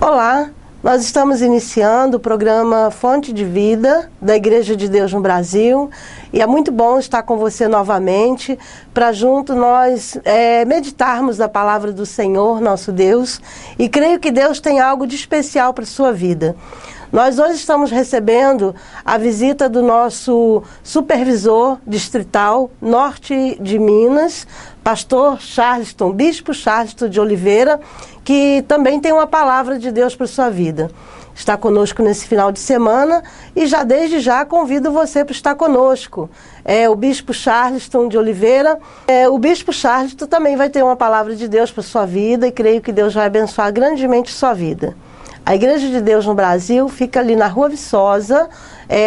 Olá, nós estamos iniciando o programa Fonte de Vida da Igreja de Deus no Brasil e é muito bom estar com você novamente para junto nós meditarmos da palavra do Senhor, nosso Deus, e creio que Deus tem algo de especial para a sua vida. Nós hoje estamos recebendo a visita do nosso supervisor distrital norte de Minas, pastor Charleston, bispo Charleston de Oliveira, que também tem uma palavra de Deus para a sua vida. Está conosco nesse final de semana e desde já convido você para estar conosco. O bispo Charleston de Oliveira, o bispo Charleston também vai ter uma palavra de Deus para a sua vida e creio que Deus vai abençoar grandemente a sua vida. A Igreja de Deus no Brasil fica ali na Rua Viçosa,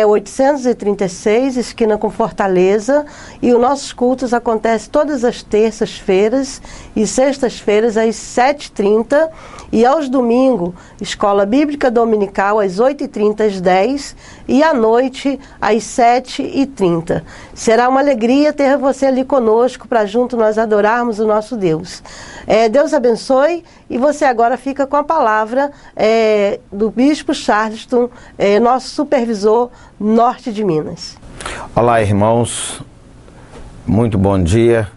836, esquina com Fortaleza, e os nossos cultos acontecem todas as terças-feiras e sextas-feiras às 7h30 e aos domingos, Escola Bíblica Dominical às 8h30 às 10 e à noite às 7h30. Será uma alegria ter você ali conosco para junto nós adorarmos o nosso Deus. Deus abençoe e você agora fica com a palavra do bispo Charleston, nosso supervisor norte de Minas. Olá, irmãos, muito bom dia.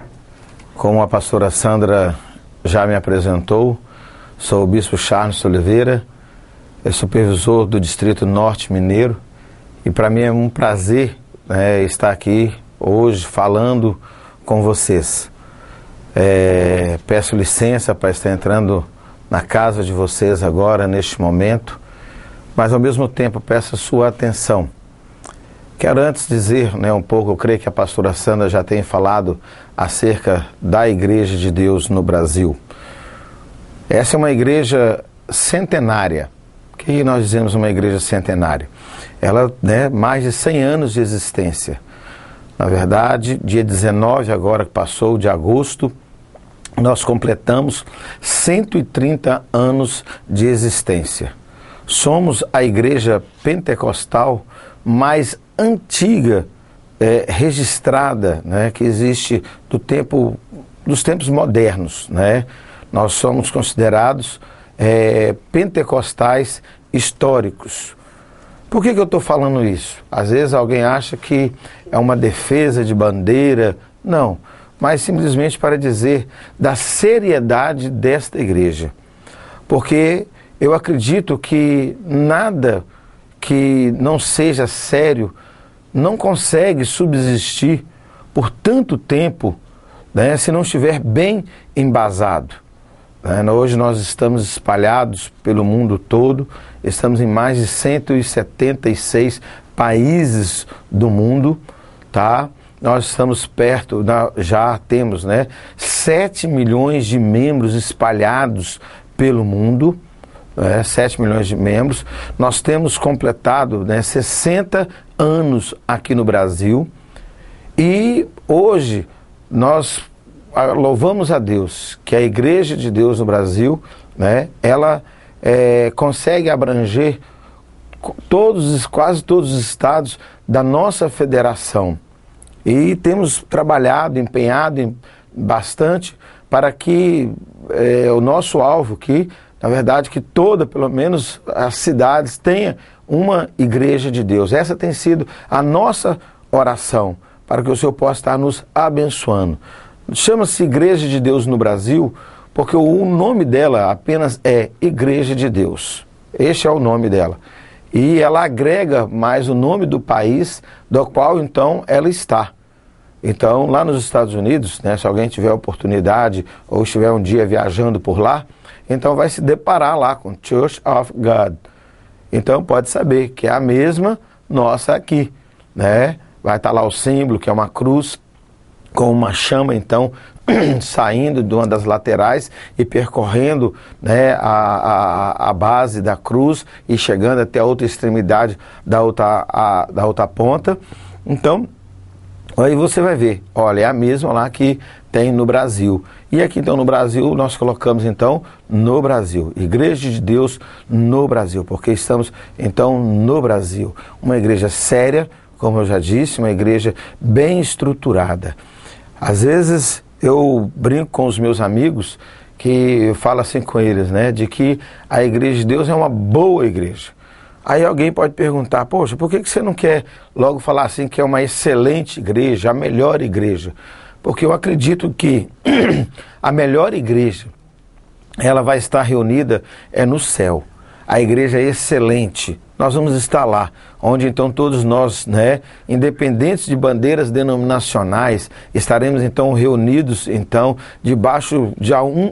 Como a pastora Sandra já me apresentou, sou o bispo Charleston Oliveira, supervisor do Distrito Norte Mineiro, e para mim é um prazer estar aqui hoje falando com vocês. Peço licença para estar entrando na casa de vocês agora, neste momento, mas ao mesmo tempo peço a sua atenção. Quero antes dizer um pouco, eu creio que a pastora Sandra já tem falado acerca da Igreja de Deus no Brasil. Essa é uma igreja centenária. O que nós dizemos uma igreja centenária? Ela mais de 100 anos de existência. Na verdade, dia 19 agora que passou, de agosto, nós completamos 130 anos de existência. Somos a igreja pentecostal mais antiga registrada, que existe dos tempos modernos. Nós somos considerados pentecostais históricos. Por que eu estou falando isso? Às vezes alguém acha que é uma defesa de bandeira. Não, mas simplesmente para dizer da seriedade desta igreja. Porque eu acredito que nada que não seja sério não consegue subsistir por tanto tempo, se não estiver bem embasado. Hoje nós estamos espalhados pelo mundo todo, estamos em mais de 176 países do mundo, tá? Nós estamos perto, já temos 7 milhões de membros espalhados pelo mundo, 7 milhões de membros. Nós temos completado 60 anos aqui no Brasil e hoje nós louvamos a Deus que a Igreja de Deus no Brasil, ela consegue abranger quase todos os estados da nossa federação. E temos trabalhado, empenhado bastante para que o nosso alvo aqui, na verdade, que pelo menos as cidades tenha uma Igreja de Deus. Essa tem sido a nossa oração, para que o Senhor possa estar nos abençoando. Chama-se Igreja de Deus no Brasil, porque o nome dela apenas é Igreja de Deus. Este é o nome dela. E ela agrega mais o nome do país do qual então ela está. Então, lá nos Estados Unidos, se alguém tiver a oportunidade ou estiver um dia viajando por lá, então vai se deparar lá com Church of God. Então pode saber que é a mesma nossa aqui, Vai estar lá o símbolo, que é uma cruz, com uma chama, então, saindo de uma das laterais e percorrendo a base da cruz e chegando até a outra extremidade da outra ponta. Então, aí você vai ver, olha, é a mesma lá que tem no Brasil. E aqui, então, no Brasil, nós colocamos, então, no Brasil. Igreja de Deus no Brasil, porque estamos, então, no Brasil. Uma igreja séria, como eu já disse, uma igreja bem estruturada. Às vezes, eu brinco com os meus amigos eu falo assim com eles, né, de que a igreja de Deus é uma boa igreja. Aí alguém pode perguntar, poxa, por que você não quer logo falar assim que é uma excelente igreja, a melhor igreja? Porque eu acredito que a melhor igreja, ela vai estar reunida no céu. A igreja é excelente. Nós vamos estar lá, onde então todos nós, né, independentes de bandeiras denominacionais, estaremos então reunidos então debaixo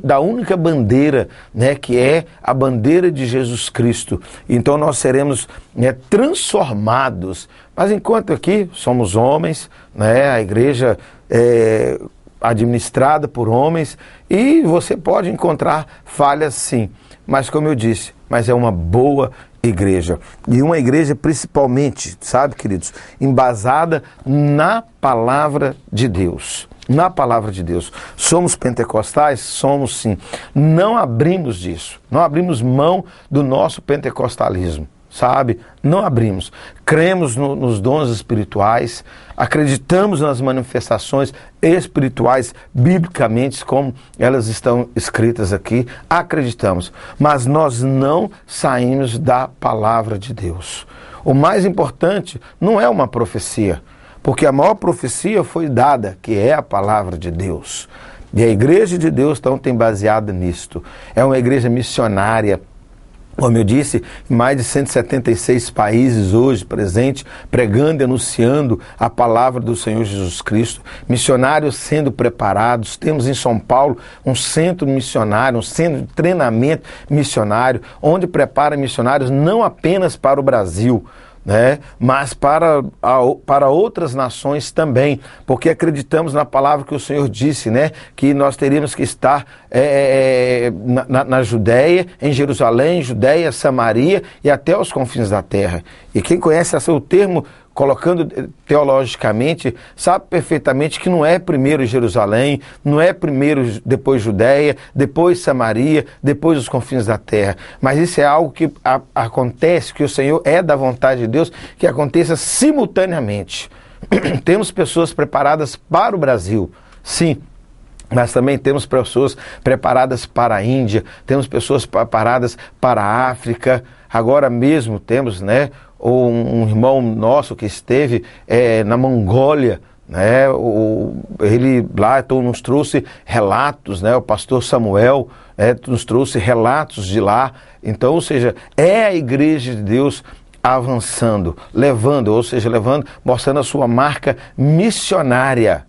da única bandeira, né, que é a bandeira de Jesus Cristo. Então nós seremos, né, transformados. Mas enquanto aqui somos homens, né, a igreja é administrada por homens e você pode encontrar falhas sim, mas como eu disse, mas é uma boa igreja. E uma igreja principalmente, sabe, queridos, embasada na palavra de Deus. Na palavra de Deus. Somos pentecostais? Somos sim. Não abrimos disso. Não abrimos mão do nosso pentecostalismo. Sabe? Não abrimos. Cremos nos dons espirituais, acreditamos nas manifestações espirituais, biblicamente, como elas estão escritas aqui, acreditamos. Mas nós não saímos da palavra de Deus. O mais importante não é uma profecia, porque a maior profecia foi dada, que é a palavra de Deus. E a igreja de Deus então tem baseada nisto. É uma igreja missionária. Como eu disse, em mais de 176 países hoje presente, pregando e anunciando a palavra do Senhor Jesus Cristo, missionários sendo preparados. Temos em São Paulo um centro missionário, um centro de treinamento missionário, onde prepara missionários não apenas para o Brasil, né, mas para outras nações também, porque acreditamos na palavra que o Senhor disse, né, que nós teríamos que estar na Judéia, em Jerusalém, Judéia, Samaria e até os confins da terra. E quem conhece o termo, colocando teologicamente, sabe perfeitamente que não é primeiro Jerusalém, não é primeiro depois Judéia, depois Samaria, depois os confins da terra. Mas isso é algo que acontece, que o Senhor é da vontade de Deus, que aconteça simultaneamente. Temos pessoas preparadas para o Brasil, sim. Mas também temos pessoas preparadas para a Índia, temos pessoas preparadas para a África. Agora mesmo temos, né, um irmão nosso que esteve na Mongólia, né, ele lá então nos trouxe relatos, né, o pastor Samuel nos trouxe relatos de lá. Então, ou seja, é a igreja de Deus avançando, levando, mostrando a sua marca missionária,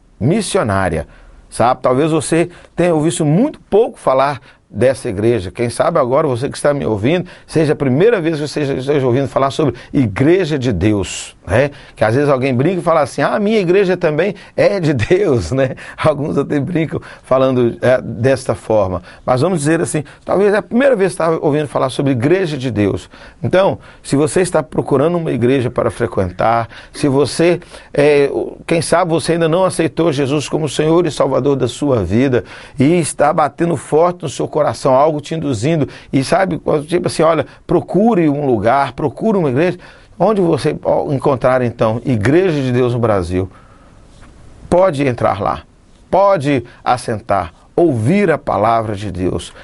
sabe? Talvez você tenha ouvido muito pouco falar dessa igreja. Quem sabe agora você que está me ouvindo, seja a primeira vez que você esteja ouvindo falar sobre igreja de Deus, né? Que às vezes alguém brinca e fala assim, minha igreja também é de Deus, né? Alguns até brincam falando desta forma. Mas vamos dizer assim, talvez é a primeira vez que está ouvindo falar sobre igreja de Deus. Então, se você está procurando uma igreja para frequentar, se você, quem sabe você ainda não aceitou Jesus como Senhor e Salvador da sua vida e está batendo forte no seu coração, algo te induzindo, e sabe, tipo assim, olha, procure um lugar, procure uma igreja, onde você encontrar então Igreja de Deus no Brasil, pode entrar lá, pode assentar, ouvir a palavra de Deus,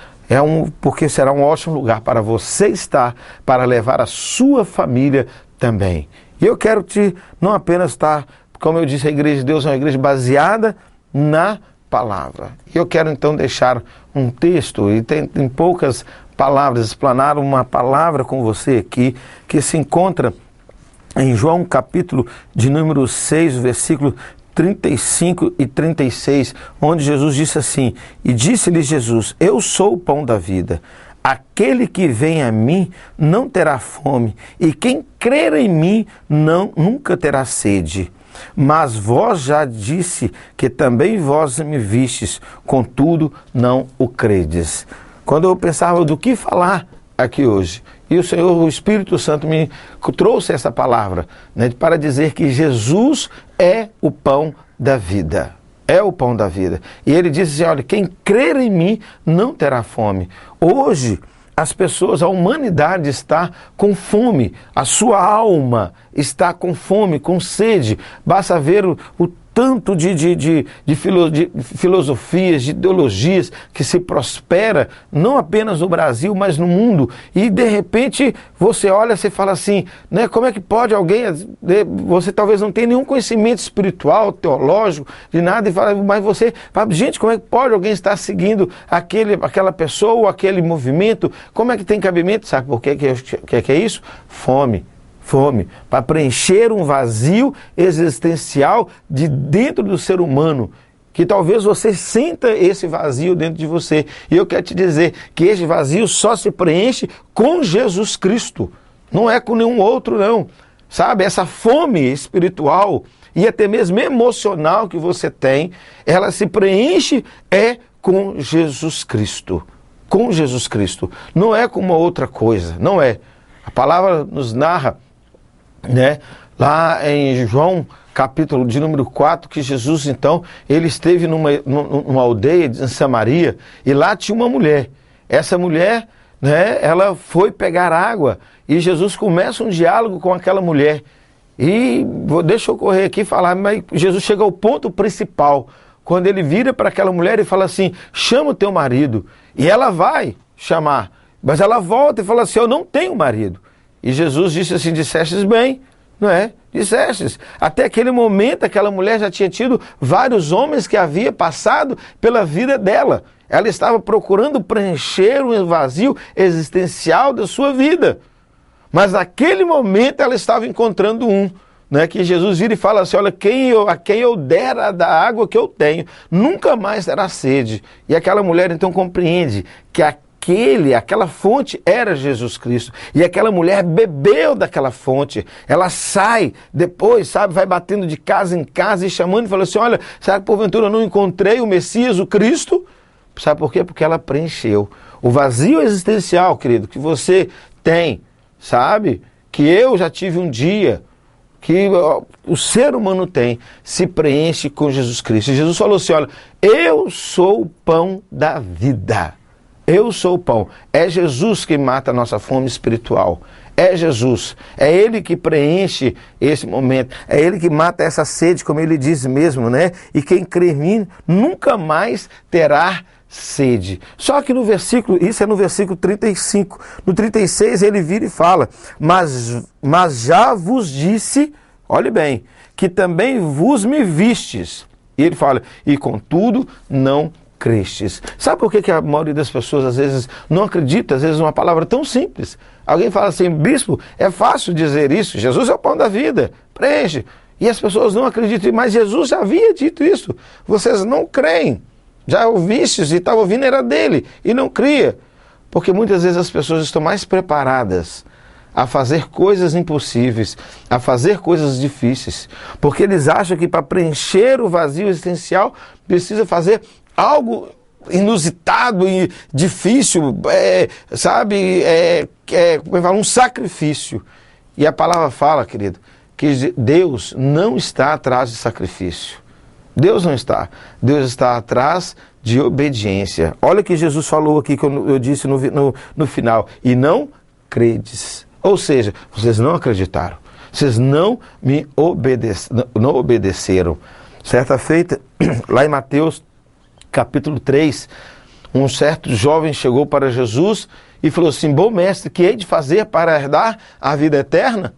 porque será um ótimo lugar para você estar, para levar a sua família também. E eu quero não apenas estar, como eu disse, a Igreja de Deus é uma igreja baseada na palavra. E eu quero então deixar um texto, e em poucas palavras, explanar uma palavra com você aqui, que se encontra em João capítulo de número 6, versículo 35 e 36, onde Jesus disse assim, e disse-lhe Jesus, eu sou o pão da vida, aquele que vem a mim não terá fome, e quem crer em mim nunca terá sede. Mas vós já disse que também vós me vistes, contudo não o credes. Quando eu pensava do que falar aqui hoje, e o Espírito Santo me trouxe essa palavra, né, para dizer que Jesus é o pão da vida. É o pão da vida. E ele disse assim, olha, quem crer em mim não terá fome. Hoje, as pessoas, a humanidade está com fome, a sua alma está com fome, com sede. Basta ver tanto de filosofias, de ideologias que se prospera, não apenas no Brasil, mas no mundo. E de repente você olha, você fala assim, né, como é que pode alguém, você talvez não tenha nenhum conhecimento espiritual, teológico, de nada, e fala, mas você fala, gente, como é que pode alguém estar seguindo aquela pessoa ou aquele movimento? Como é que tem cabimento? Sabe por que é isso? Fome, para preencher um vazio existencial de dentro do ser humano, que talvez você sinta esse vazio dentro de você. E eu quero te dizer que esse vazio só se preenche com Jesus Cristo, não é com nenhum outro não, sabe? Essa fome espiritual e até mesmo emocional que você tem, ela se preenche com Jesus Cristo, com Jesus Cristo, não é com uma outra coisa, não é. A palavra nos narra, né, lá em João, capítulo de número 4, que Jesus, então, ele esteve numa aldeia em Samaria, e lá tinha uma mulher. Essa mulher, né, ela foi pegar água, e Jesus começa um diálogo com aquela mulher. E deixa eu correr aqui e falar, mas Jesus chega ao ponto principal, quando ele vira para aquela mulher e fala assim, chama o teu marido. E ela vai chamar, mas ela volta e fala assim, eu não tenho marido. E Jesus disse assim, dissestes bem, não é? Dissestes. Até aquele momento, aquela mulher já tinha tido vários homens que havia passado pela vida dela. Ela estava procurando preencher um vazio existencial da sua vida. Mas naquele momento ela estava encontrando né, que Jesus vira e fala assim, olha, a quem eu der da água que eu tenho, nunca mais terá sede. E aquela mulher então compreende que aquela fonte era Jesus Cristo. E aquela mulher bebeu daquela fonte. Ela sai depois, sabe, vai batendo de casa em casa e chamando e falando assim, olha, será que porventura eu não encontrei o Messias, o Cristo? Sabe por quê? Porque ela preencheu. O vazio existencial, querido, que você tem, sabe, que eu já tive um dia, que o ser humano tem, se preenche com Jesus Cristo. E Jesus falou assim, olha, eu sou o pão da vida. Eu sou o pão. É Jesus que mata a nossa fome espiritual. É Jesus. É Ele que preenche esse momento. É Ele que mata essa sede, como Ele diz mesmo, né? E quem crê em mim nunca mais terá sede. Só que no versículo, isso é no versículo 35. No 36 ele vira e fala, mas já vos disse, olhe bem, que também vos me vistes. E ele fala, e contudo não crestes. Sabe por que a maioria das pessoas às vezes não acredita, às vezes uma palavra tão simples? Alguém fala assim, bispo, é fácil dizer isso, Jesus é o pão da vida, preenche. E as pessoas não acreditam, mas Jesus já havia dito isso. Vocês não creem. Já ouvistes e estava ouvindo, era dele, e não cria. Porque muitas vezes as pessoas estão mais preparadas a fazer coisas impossíveis, a fazer coisas difíceis. Porque eles acham que para preencher o vazio existencial, precisa fazer algo inusitado e difícil, como é que fala? Um sacrifício. E a palavra fala, querido, que Deus não está atrás de sacrifício. Deus não está. Deus está atrás de obediência. Olha o que Jesus falou aqui, que eu disse no final. E não credes. Ou seja, vocês não acreditaram. Vocês não me obedeceram. Certa feita, lá em Mateus, capítulo 3, um certo jovem chegou para Jesus e falou assim, bom mestre, que hei de fazer para herdar a vida eterna?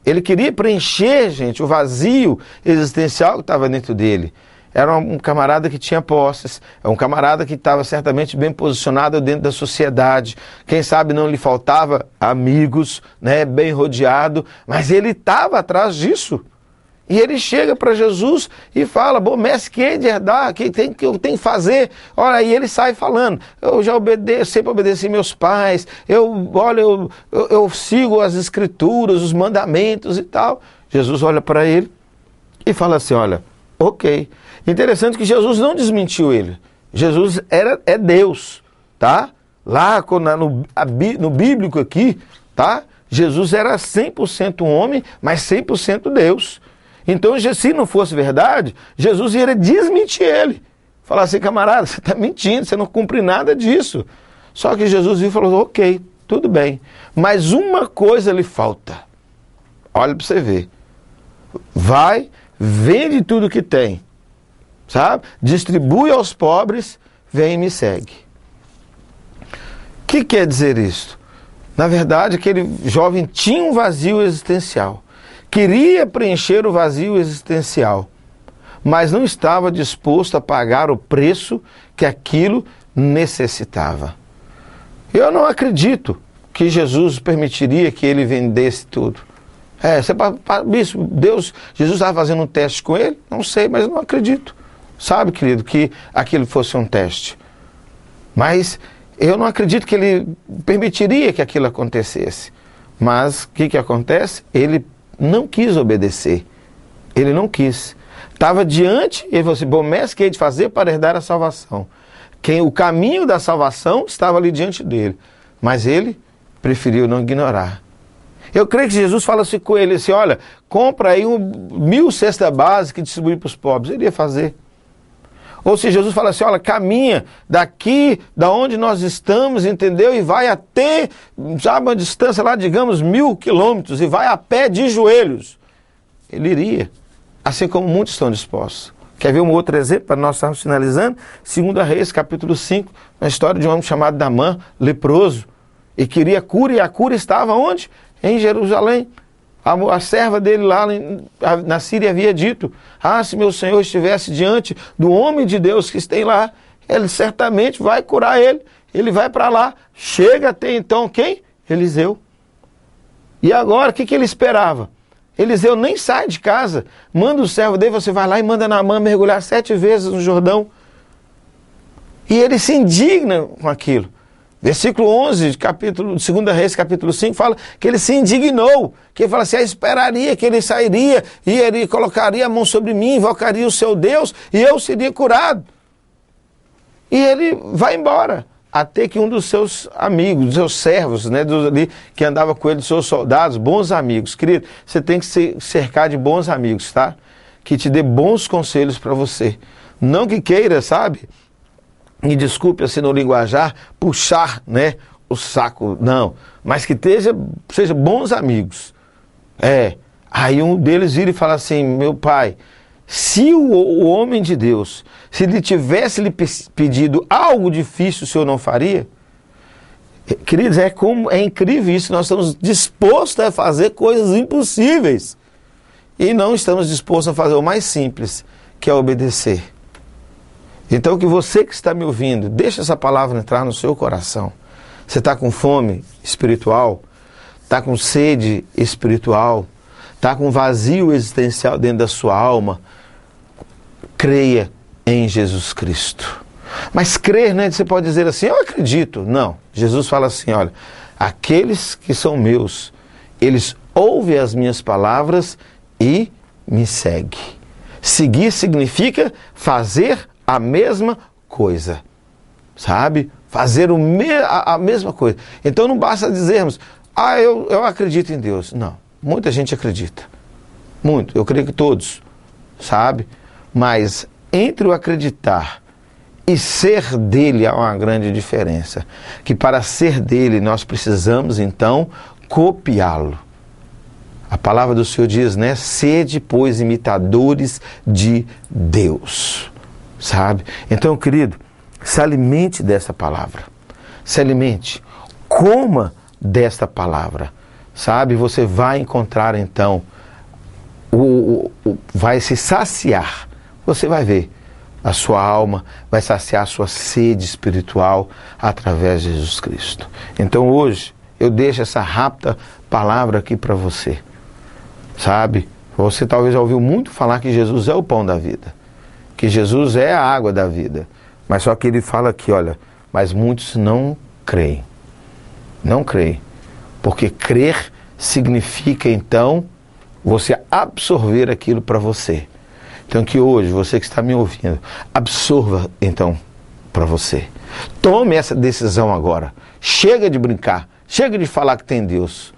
Ele queria preencher, gente, o vazio existencial que estava dentro dele. Era um camarada que tinha posses, é um camarada que estava certamente bem posicionado dentro da sociedade. Quem sabe não lhe faltava amigos, né, bem rodeado, mas ele estava atrás disso. E ele chega para Jesus e fala, bom mestre, que hei de herdar, que eu tenho que fazer? Olha, aí ele sai falando, eu já sempre obedeci meus pais, eu sigo as escrituras, os mandamentos e tal. Jesus olha para ele e fala assim, olha, ok. Interessante que Jesus não desmentiu ele. Jesus é Deus, tá? Lá no bíblico aqui, tá? Jesus era 100% homem, mas 100% Deus. Então, se não fosse verdade, Jesus iria desmentir ele. Falar assim, camarada, você está mentindo, você não cumpre nada disso. Só que Jesus viu e falou, ok, tudo bem. Mas uma coisa lhe falta. Olha para você ver. Vai, vende tudo que tem, sabe? Distribui aos pobres, vem e me segue. O que quer dizer isso? Na verdade, aquele jovem tinha um vazio existencial. Queria preencher o vazio existencial, mas não estava disposto a pagar o preço que aquilo necessitava. Eu não acredito que Jesus permitiria que ele vendesse tudo. Bispo, Jesus estava fazendo um teste com ele? Não sei, mas eu não acredito. Sabe, querido, que aquilo fosse um teste. Mas eu não acredito que ele permitiria que aquilo acontecesse. Mas o que acontece? Ele não quis obedecer. Ele não quis. Estava diante, ele falou assim, bom, mestre, que hei de fazer para herdar a salvação? O caminho da salvação estava ali diante dele. Mas ele preferiu não ignorar. Eu creio que Jesus fala assim com ele, assim, olha, compra aí 1000 cestas básicas e distribui para os pobres. Ele ia fazer. Ou se Jesus fala assim, olha, caminha daqui, da onde nós estamos, entendeu? E vai até, sabe, uma distância lá, digamos, 1000 quilômetros, e vai a pé de joelhos. Ele iria, assim como muitos estão dispostos. Quer ver um outro exemplo, para nós estarmos finalizando? 2 Reis, capítulo 5, na história de um homem chamado Naamã, leproso, e queria cura, e a cura estava onde? Em Jerusalém. A serva dele lá na Síria havia dito, se meu Senhor estivesse diante do homem de Deus que tem lá, ele certamente vai curar ele. Ele vai para lá. Chega até então quem? Eliseu. E agora, o que ele esperava? Eliseu nem sai de casa, manda o servo dele, você vai lá e manda Naamã mergulhar 7 vezes no Jordão. E ele se indigna com aquilo. Versículo 11, de 2 Reis, capítulo 5, fala que ele se indignou, que ele fala assim, esperaria que ele sairia, e ele colocaria a mão sobre mim, invocaria o seu Deus, e eu seria curado. E ele vai embora, até que um dos seus amigos, dos seus servos, né, que andava com ele, dos seus soldados, bons amigos. Querido, você tem que se cercar de bons amigos, tá? Que te dê bons conselhos para você. Não que queira, sabe? Me desculpe assim no linguajar, puxar, né, o saco, não. Mas que seja bons amigos. Aí um deles vira e fala assim, meu pai, se o homem de Deus, se ele tivesse lhe pedido algo difícil, o senhor não faria? Queridos, é incrível isso, nós estamos dispostos a fazer coisas impossíveis. E não estamos dispostos a fazer o mais simples, que é obedecer. Então que você que está me ouvindo, deixa essa palavra entrar no seu coração. Você está com fome espiritual? Está com sede espiritual? Está com vazio existencial dentro da sua alma? Creia em Jesus Cristo. Mas crer, né? Você pode dizer assim, eu acredito. Não, Jesus fala assim, olha, aqueles que são meus, eles ouvem as minhas palavras e me seguem. Seguir significa fazer a mesma coisa, sabe? Fazer a mesma coisa. Então não basta dizermos, eu acredito em Deus. Não, muita gente acredita. Muito, eu creio que todos, sabe? Mas entre o acreditar e ser dele há uma grande diferença. Que para ser dele nós precisamos então copiá-lo. A palavra do Senhor diz, né? Sede, pois, imitadores de Deus. Sabe? Então, querido, se alimente dessa palavra. Se alimente. Coma desta palavra. Sabe? Você vai encontrar, então, vai se saciar. Você vai ver. A sua alma vai saciar a sua sede espiritual através de Jesus Cristo. Então, hoje, eu deixo essa rápida palavra aqui para você. Sabe? Você talvez já ouviu muito falar que Jesus é o pão da vida. Que Jesus é a água da vida. Mas só que ele fala aqui, olha, mas muitos não creem. Não creem. Porque crer significa, então, você absorver aquilo para você. Então que hoje, você que está me ouvindo, absorva, então, para você. Tome essa decisão agora. Chega de brincar. Chega de falar que tem Deus.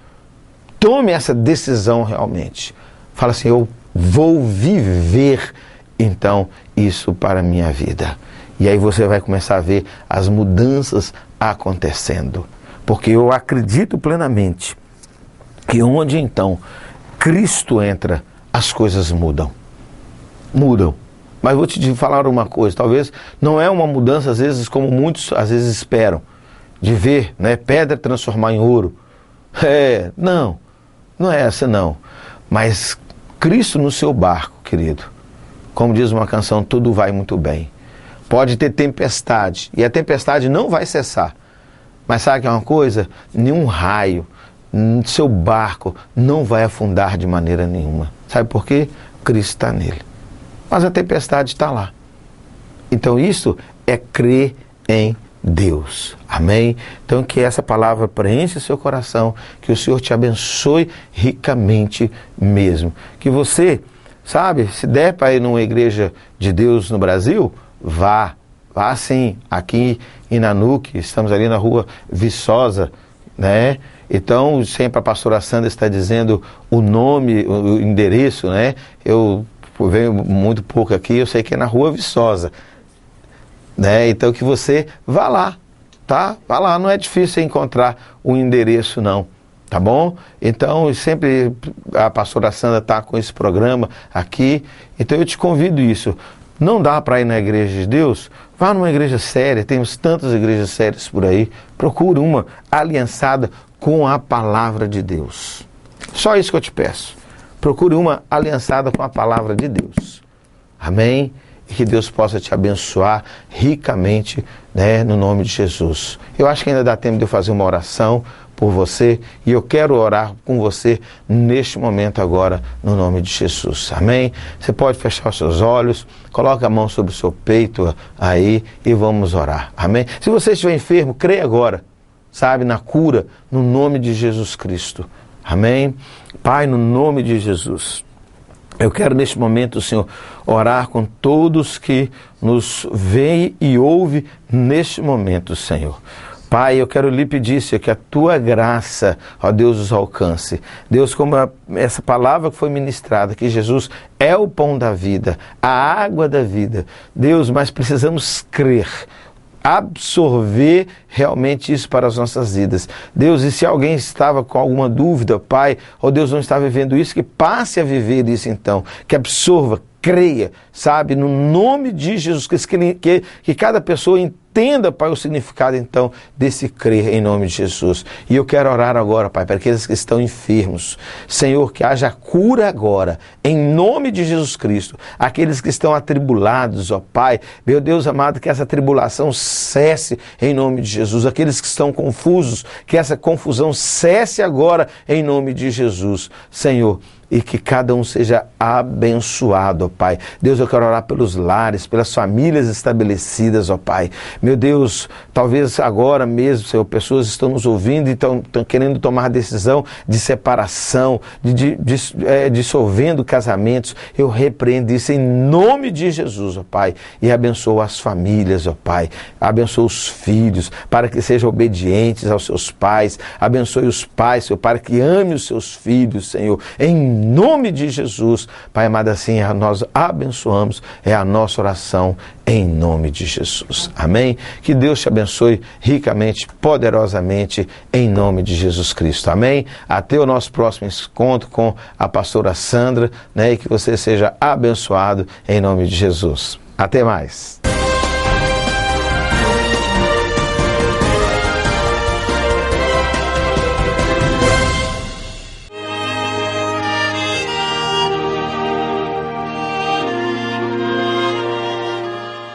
Tome essa decisão realmente. Fala assim, eu vou viver então isso para a minha vida. E aí você vai começar a ver as mudanças acontecendo. Porque eu acredito plenamente que onde então Cristo entra, as coisas mudam. mudam. Mas vou te falar uma coisa, talvez não é uma mudança, às vezes, como muitos às vezes esperam, de ver, né, pedra transformar em ouro. Não é essa não. Mas Cristo no seu barco, querido, como diz uma canção, tudo vai muito bem. Pode ter tempestade, e a tempestade não vai cessar. Mas sabe que é uma coisa? Nenhum raio, seu barco não vai afundar de maneira nenhuma. Sabe por quê? Cristo está nele. Mas a tempestade está lá. Então isso é crer em Deus. Amém? Então que essa palavra preencha seu coração, que o Senhor te abençoe ricamente mesmo. Que você, sabe, se der para ir numa igreja de Deus no Brasil, vá sim. Aqui em Nanuque, estamos ali na rua Viçosa, né? Então sempre a pastora Sandra está dizendo o nome, o endereço, né? Eu venho muito pouco aqui, eu sei que é na rua Viçosa, né? Então que você vá lá, tá? Vá lá, não é difícil encontrar o endereço não, tá bom? Então sempre a pastora Sandra está com esse programa aqui, então eu te convido isso. Não dá para ir na igreja de Deus? Vá numa igreja séria, temos tantas igrejas sérias por aí, procure uma aliançada com a palavra de Deus. Só isso que eu te peço. Procure uma aliançada com a palavra de Deus. Amém? E que Deus possa te abençoar ricamente, né, no nome de Jesus. Eu acho que ainda dá tempo de eu fazer uma oração por você e eu quero orar com você neste momento agora, no nome de Jesus. Amém? Você pode fechar os seus olhos, coloque a mão sobre o seu peito aí e vamos orar. Amém? Se você estiver enfermo, creia agora, sabe, na cura, no nome de Jesus Cristo. Amém? Pai, no nome de Jesus, eu quero neste momento, Senhor, orar com todos que nos veem e ouvem neste momento, Senhor. Pai, eu quero lhe pedir, Senhor, que a Tua graça, ó Deus, os alcance. Deus, como essa palavra que foi ministrada, que Jesus é o pão da vida, a água da vida. Deus, mas precisamos crer, absorver realmente isso para as nossas vidas. Deus, e se alguém estava com alguma dúvida, Pai, ó Deus, não está vivendo isso, que passe a viver isso então, que absorva, creia, sabe, no nome de Jesus Cristo, que cada pessoa entenda, Pai, o significado então desse crer em nome de Jesus. E eu quero orar agora, Pai, para aqueles que estão enfermos. Senhor, que haja cura agora, em nome de Jesus Cristo. Aqueles que estão atribulados, ó Pai, meu Deus amado, que essa tribulação cesse em nome de Jesus. Aqueles que estão confusos, que essa confusão cesse agora em nome de Jesus. Senhor, e que cada um seja abençoado, ó Pai. Deus, eu quero orar pelos lares, pelas famílias estabelecidas, ó Pai. Meu Deus, talvez agora mesmo, Senhor, pessoas estão nos ouvindo e estão querendo tomar decisão de separação, de dissolvendo casamentos. Eu repreendo isso em nome de Jesus, ó Pai. E abençoa as famílias, ó Pai. Abençoa os filhos, para que sejam obedientes aos seus pais. Abençoe os pais, Senhor, para que ame os seus filhos, Senhor. Em nome de Jesus, Pai amado, assim nós abençoamos, é a nossa oração em nome de Jesus. Amém? Que Deus te abençoe ricamente, poderosamente, em nome de Jesus Cristo. Amém? Até o nosso próximo encontro com a pastora Sandra, né? E que você seja abençoado em nome de Jesus. Até mais.